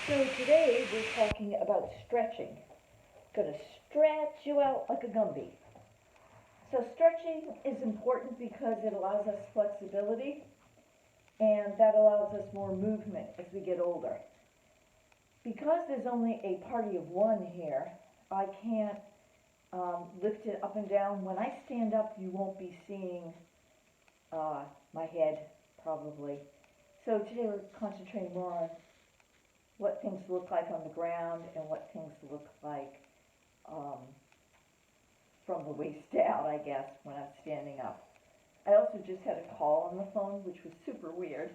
So today we're talking about stretching. Gonna stretch you out like a Gumby. So stretching is important because it allows us flexibility and that allows us more movement as we get older. Because there's only a party of one here, I can't lift it up and down. When I stand up, you won't be seeing my head probably. So today we're concentrating more on what things look like on the ground and what things look like um, from the waist down, I guess, when I'm standing up. I also just had a call on the phone, which was super weird.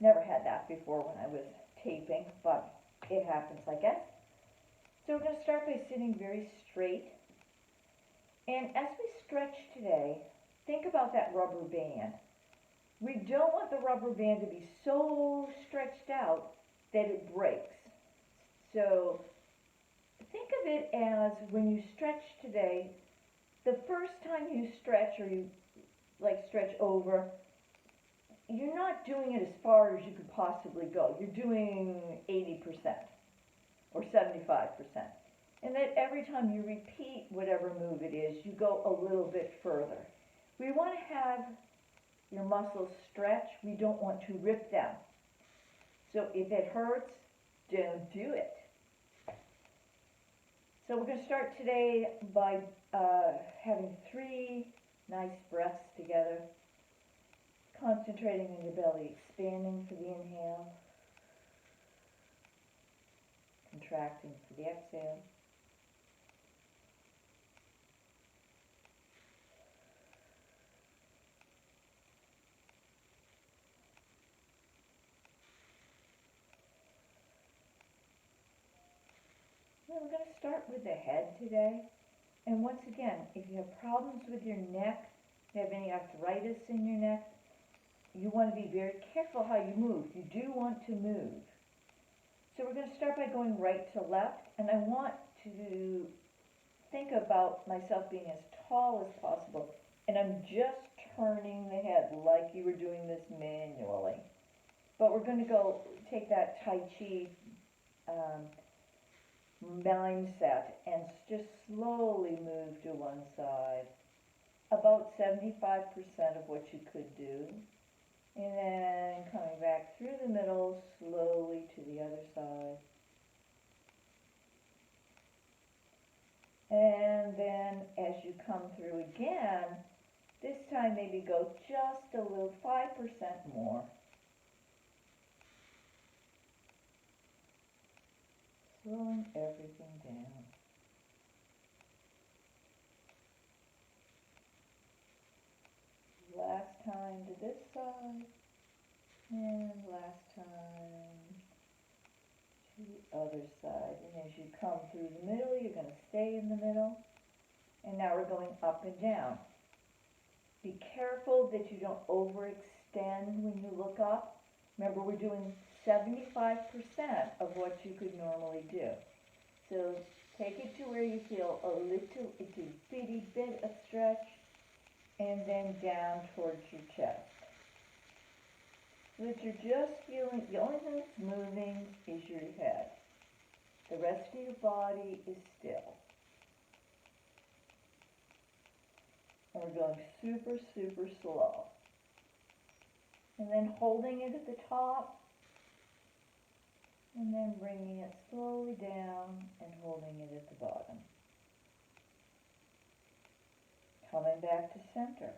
Never had that before when I was taping, but it happens, I guess. So we're going to start by sitting very straight. And as we stretch today, think about that rubber band. We don't want the rubber band to be so stretched out that it breaks. So think of it as when you stretch today, the first time you stretch or you stretch over, you're not doing it as far as you could possibly go. You're doing 80% or 75%. And that every time you repeat whatever move it is, you go a little bit further. We want to have your muscles stretch. We don't want to rip them. So if it hurts, don't do it. So we're going to start today by having 3 nice breaths together, concentrating on your belly, expanding for the inhale, contracting for the exhale. Now we're going to start with the head today. And once again, if you have problems with your neck, you have any arthritis in your neck, you want to be very careful how you move. You do want to move. So we're going to start by going right to left, and I want to think about myself being as tall as possible, and I'm just turning the head like you were doing this manually. But we're going to go take that Tai Chi mindset and just slowly move to one side, about 75% of what you could do, and then coming back through the middle slowly to the other side. And then as you come through again, this time maybe go just a little, 5% more. Slowing everything down. Last time to this side, and last time to the other side. And as you come through the middle, you're going to stay in the middle. And now we're going up and down. Be careful that you don't overextend when you look up. Remember, we're doing 75% of what you could normally do. So take it to where you feel a little itty bitty bit of stretch, and then down towards your chest. So that you're just feeling, the only thing that's moving is your head. The rest of your body is still. And we're going super, super slow. And then holding it at the top, and then bringing it slowly down and holding it at the bottom. Coming back to center.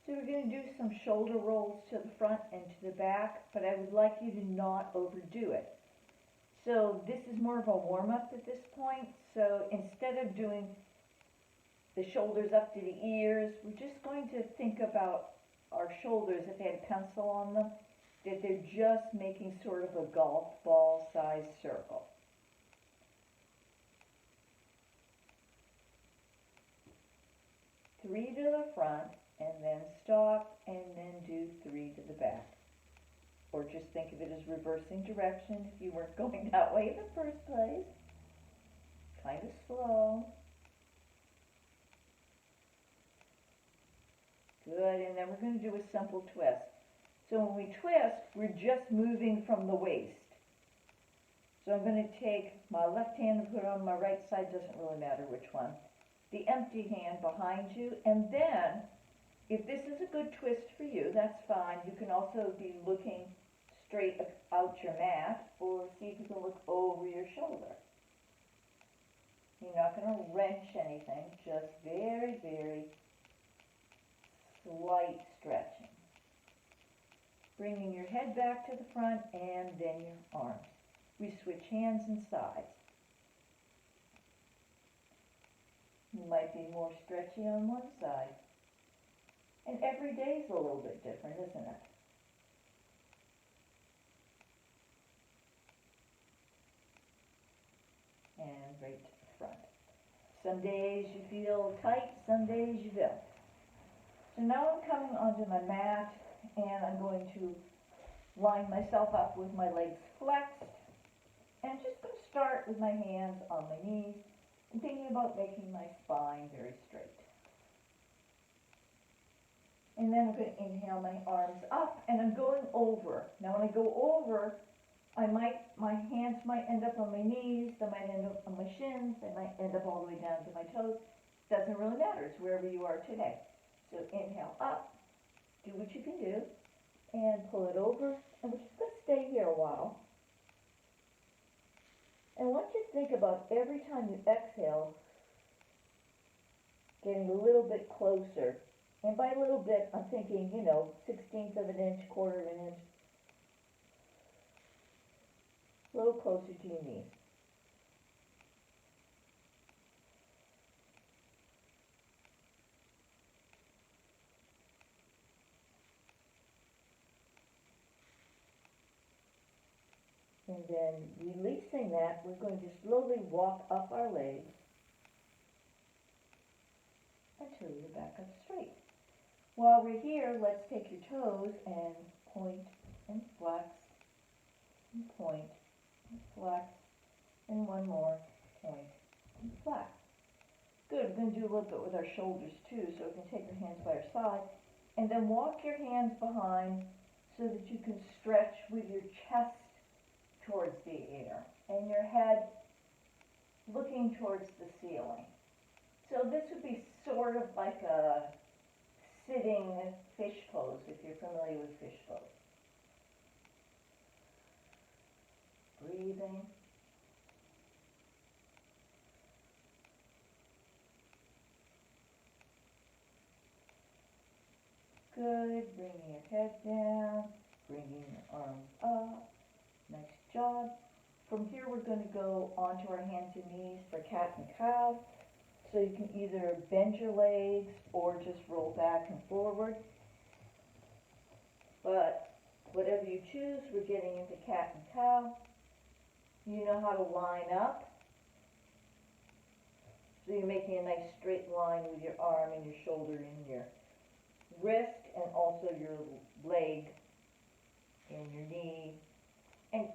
So we're going to do some shoulder rolls to the front and to the back, but I would like you to not overdo it. So this is more of a warm-up at this point. So instead of doing the shoulders up to the ears, we're just going to think about our shoulders, if they had a pencil on them, that they're just making sort of a golf ball size circle. Three to the front, and then stop, and then do 3 to the back. Or just think of it as reversing direction if you weren't going that way in the first place. Kind of slow. Good, and then we're going to do a simple twist. So when we twist, we're just moving from the waist. So I'm going to take my left hand and put it on my right side, doesn't really matter which one. The empty hand behind you, and then, if this is a good twist for you, that's fine. You can also be looking straight out your mat, or see if you can look over your shoulder. You're not going to wrench anything, just very, very slight stretching. Bringing your head back to the front and then your arms. We switch hands and sides. You might be more stretchy on one side. And every day is a little bit different, isn't it? And right to the front. Some days you feel tight, some days you don't. So now I'm coming onto my mat, and I'm going to line myself up with my legs flexed, and I'm just going to start with my hands on my knees and thinking about making my spine very straight. And then I'm going to inhale my arms up, and I'm going over. Now when I go over, my hands might end up on my knees, they might end up on my shins, they might end up all the way down to my toes. Doesn't really matter, it's wherever you are today. So inhale up, do what you can do, and pull it over, and we're just going to stay here a while. And I want you to think about every time you exhale, getting a little bit closer. And by a little bit, I'm thinking, 1/16 of an inch, 1/4 of an inch. A little closer to your knees. And then releasing that, we're going to slowly walk up our legs until you're back up straight. While we're here, let's take your toes and point and flex, and point and flex, and one more, point and flex. Good, we're going to do a little bit with our shoulders too, so we can take your hands by our side, and then walk your hands behind so that you can stretch with your chest towards the air, and your head looking towards the ceiling. So this would be sort of like a sitting fish pose, if you're familiar with fish pose. Breathing. Good, bringing your head down, bringing your arms up. Nice job. From here we're going to go onto our hands and knees for cat and cow. So you can either bend your legs or just roll back and forward. But whatever you choose, we're getting into cat and cow. You know how to line up. So you're making a nice straight line with your arm and your shoulder and your wrist, and also your leg and your knee. And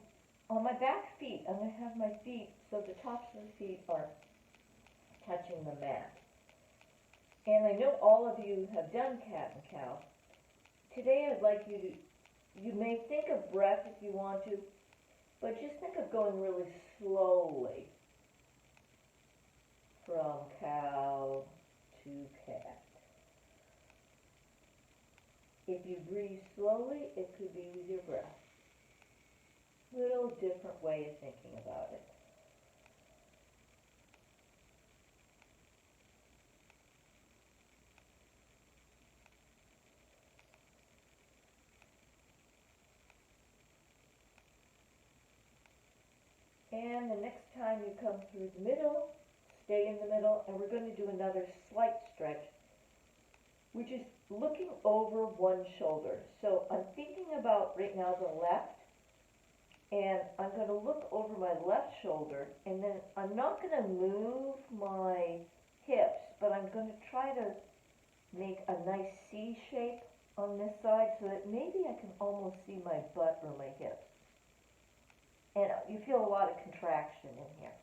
on my back feet, I'm going to have my feet so the tops of the feet are touching the mat. And I know all of you have done cat and cow. Today I'd like you may think of breath if you want to, but just think of going really slowly from cow to cat. If you breathe slowly, it could be with your breath. Little different way of thinking about it. And the next time you come through the middle, stay in the middle, and we're going to do another slight stretch, which is looking over one shoulder. So I'm thinking about right now the left, and I'm going to look over my left shoulder, and then I'm not going to move my hips, but I'm going to try to make a nice C shape on this side so that maybe I can almost see my butt or my hips. And you feel a lot of contraction in here.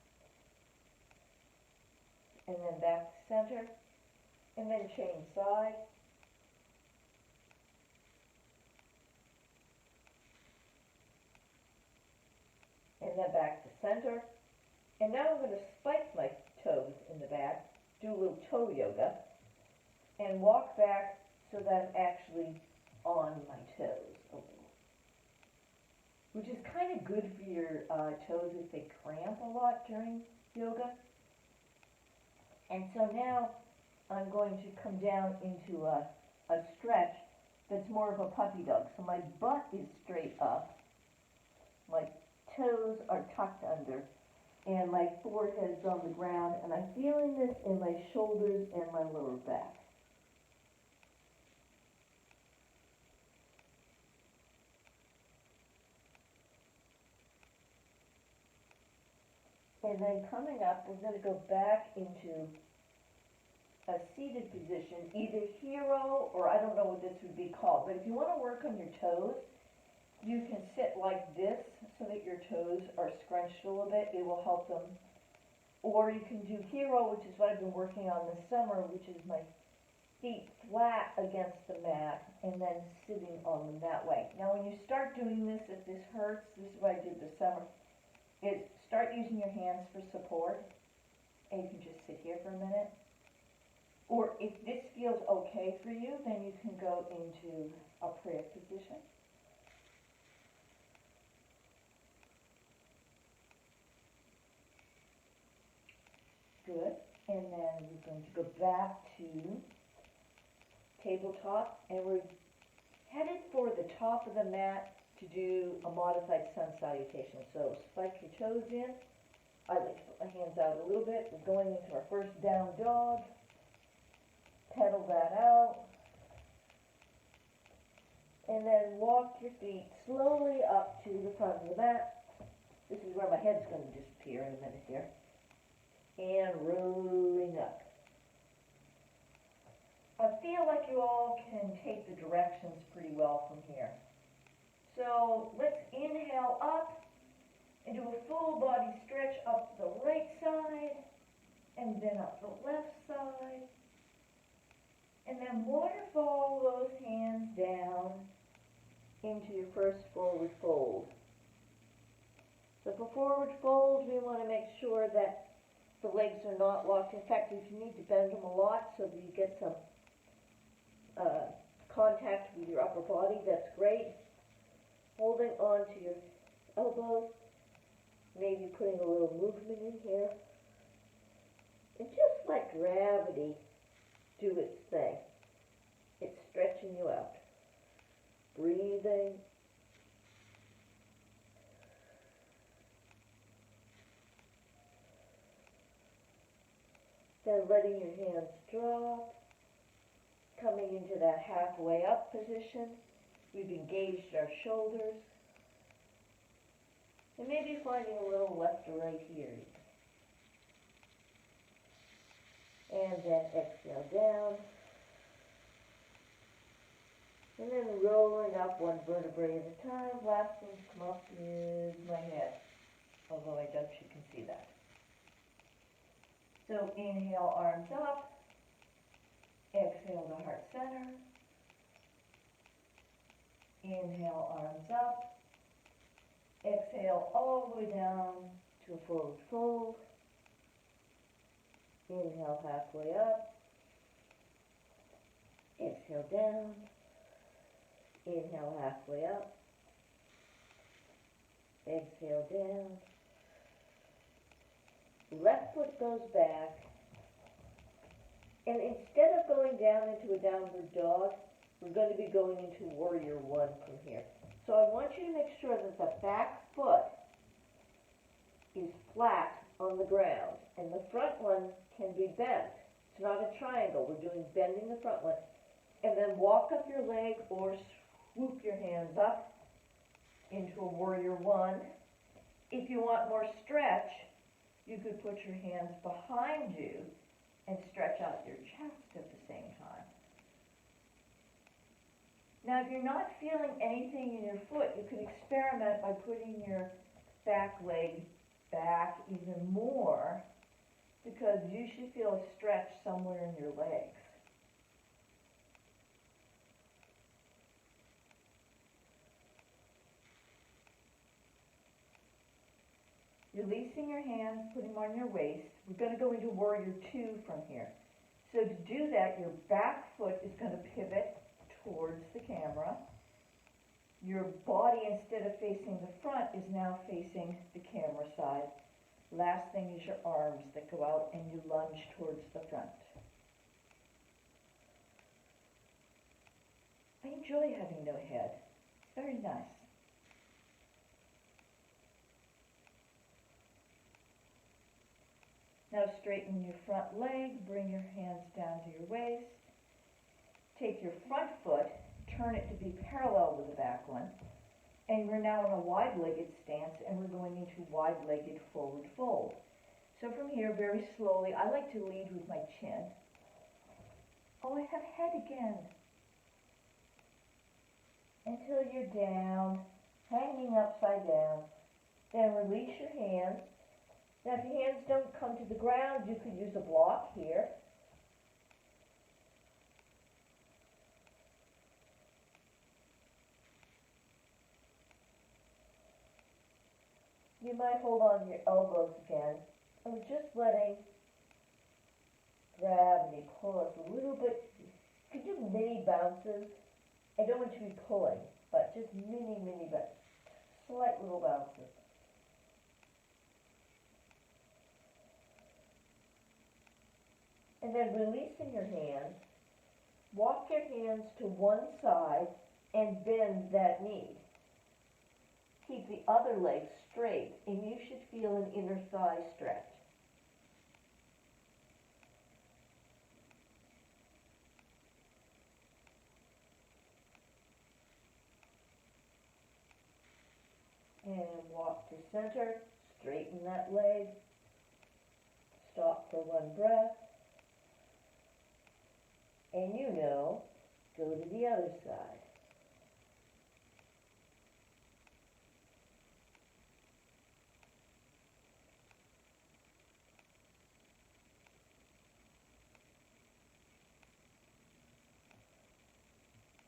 And then back to center, and then change sides. And then back to center. And now I'm going to spike my toes in the back, do a little toe yoga, and walk back so that I'm actually on my toes a little. Which is kind of good for your toes if they cramp a lot during yoga. And so now I'm going to come down into a stretch that's more of a puppy dog. So my butt is straight up, my toes are tucked under, and my forehead's on the ground, and I'm feeling this in my shoulders and my lower back. And then coming up, we're going to go back into a seated position, either hero, or I don't know what this would be called, but if you want to work on your toes, you can sit like this so that your toes are scrunched a little bit. It will help them. Or you can do hero, which is what I've been working on this summer, which is my feet flat against the mat and then sitting on them that way. Now when you start doing this, if this hurts, this is what I did this summer, is start using your hands for support, and you can just sit here for a minute. Or if this feels okay for you, then you can go into a prayer position. Good. And then we're going to go back to tabletop, and we're headed for the top of the mat to do a modified sun salutation. So spike your toes in. I like to put my hands out a little bit. We're going into our first down dog. Pedal that out. And then walk your feet slowly up to the front of the mat. This is where my head's going to disappear in a minute here. And rolling up. I feel like you all can take the directions pretty well from here. So let's inhale up and do a full body stretch up the right side and then up the left side. And then waterfall those hands down into your first forward fold. So for forward fold, we want to make sure that the legs are not locked. In fact, if you need to bend them a lot so that you get some contact with your upper body, that's great. Holding on to your elbows, maybe putting a little movement in here. And just let gravity do its thing. It's stretching you out. Breathing. Then letting your hands drop. Coming into that halfway up position. We've engaged our shoulders. And maybe finding a little left or right here. And then exhale down. And then rolling up one vertebrae at a time. Last one to come up is my head. Although I doubt you can see that. So inhale, arms up. Exhale to heart center. Inhale, arms up. Exhale all the way down to a forward fold. Inhale halfway up. Exhale down. Inhale halfway up. Exhale down. Left foot goes back. And instead of going down into a downward dog, we're going to be going into warrior one from here. So I want you to make sure that the back foot is flat on the ground. And the front one can be bent. It's not a triangle. We're doing bending the front one. And then walk up your leg or swoop your hands up into a warrior one. If you want more stretch, you could put your hands behind you and stretch out your chest at the same time. Now, if you're not feeling anything in your foot, you can experiment by putting your back leg back even more, because you should feel a stretch somewhere in your legs. Releasing your hands, putting them on your waist. We're going to go into warrior two from here. So to do that, your back foot is going to pivot towards the camera. Your body, instead of facing the front, is now facing the camera side. Last thing is your arms that go out and you lunge towards the front. I enjoy having no head. It's very nice. Now straighten your front leg, bring your hands down to your waist. Take your front foot, turn it to be parallel with the back one, and we're now in a wide-legged stance, and we're going into wide-legged forward fold. So from here, very slowly, I like to lead with my chin. Oh, I have head again. Until you're down, hanging upside down. Then release your hands. Now, if your hands don't come to the ground, you could use a block here. You might hold on to your elbows again. I'm just letting gravity pull us a little bit. You can do mini bounces. I don't want you to be pulling, but just mini bounces. Slight little bounces. And then releasing your hands, walk your hands to one side and bend that knee. Keep the other leg straight, and you should feel an inner thigh stretch. And walk to center, straighten that leg, stop for one breath, and go to the other side.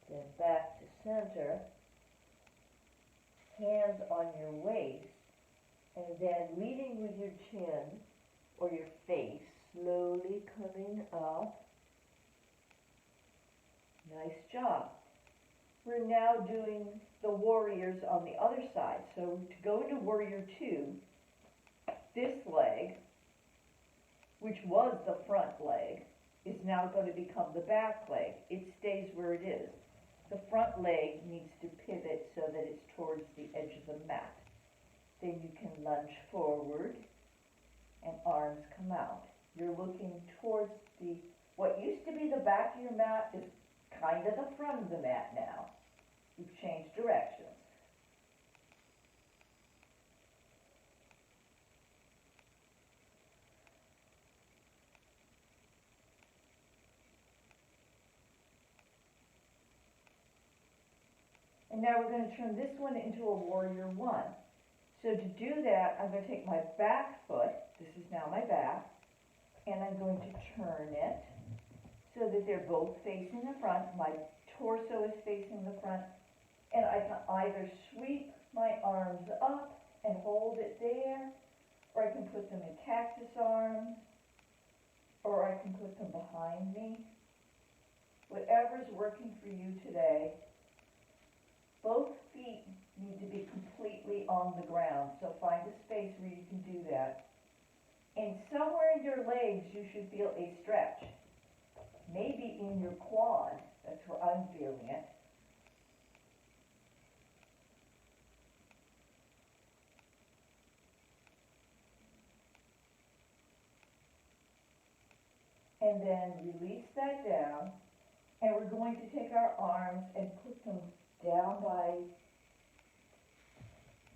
Then back to center, hands on your waist, and then leading with your chin or your face, slowly coming up. Nice job. We're now doing the warriors on the other side. So to go into warrior two, this leg, which was the front leg, is now going to become the back leg. It stays where it is. The front leg needs to pivot so that it's towards the edge of the mat. Then you can lunge forward and arms come out. You're looking towards what used to be the back of your mat is kind of the front of the mat now. You've changed directions. And now we're going to turn this one into a warrior one. So to do that, I'm going to take my back foot, this is now my back, and I'm going to turn it so that they're both facing the front. My torso is facing the front, and I can either sweep my arms up and hold it there, or I can put them in cactus arms, or I can put them behind me. Whatever's working for you today. Both feet need to be completely on the ground, so find a space where you can do that. And somewhere in your legs you should feel a stretch. Maybe in your quad, that's where I'm feeling it. And then release that down, and we're going to take our arms and put them down by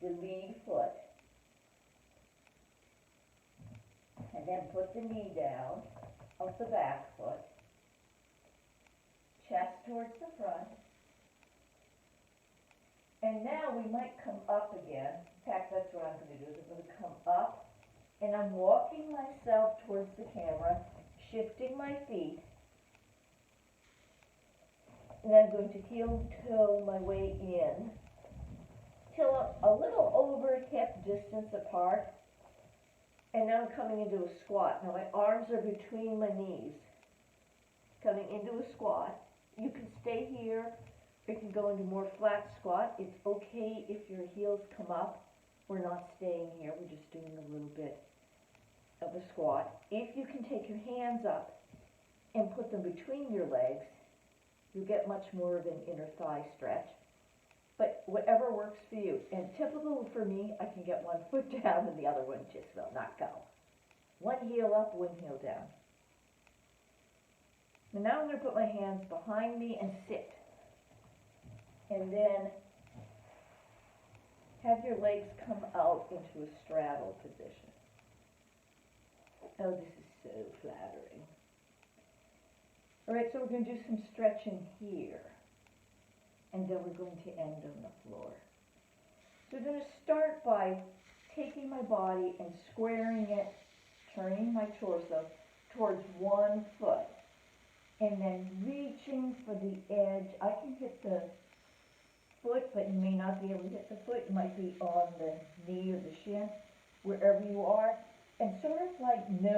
the lead foot, and then put the knee down of the back foot, chest towards the front, and now we might come up again. In fact, that's what I'm going to do, is I'm going to come up, and I'm walking myself towards the camera, shifting my feet, and I'm going to heel-toe my way in till I'm a little over hip distance apart. And now I'm coming into a squat. Now my arms are between my knees. Coming into a squat. You can stay here, or you can go into more flat squat. It's okay if your heels come up. We're not staying here, we're just doing a little bit of a squat. If you can take your hands up and put them between your legs, you'll get much more of an inner thigh stretch. But whatever works for you. And typical for me, I can get one foot down and the other one just will not go. One heel up, one heel down. And now I'm going to put my hands behind me and sit. And then have your legs come out into a straddle position. Oh, this is so flattering. All right, so we're going to do some stretching here. And then we're going to end on the floor. So we're going to start by taking my body and squaring it, turning my torso towards one foot, and then reaching for the edge. I can hit the foot, but you may not be able to hit the foot. It might be on the knee or the shin, wherever you are, and sort of like no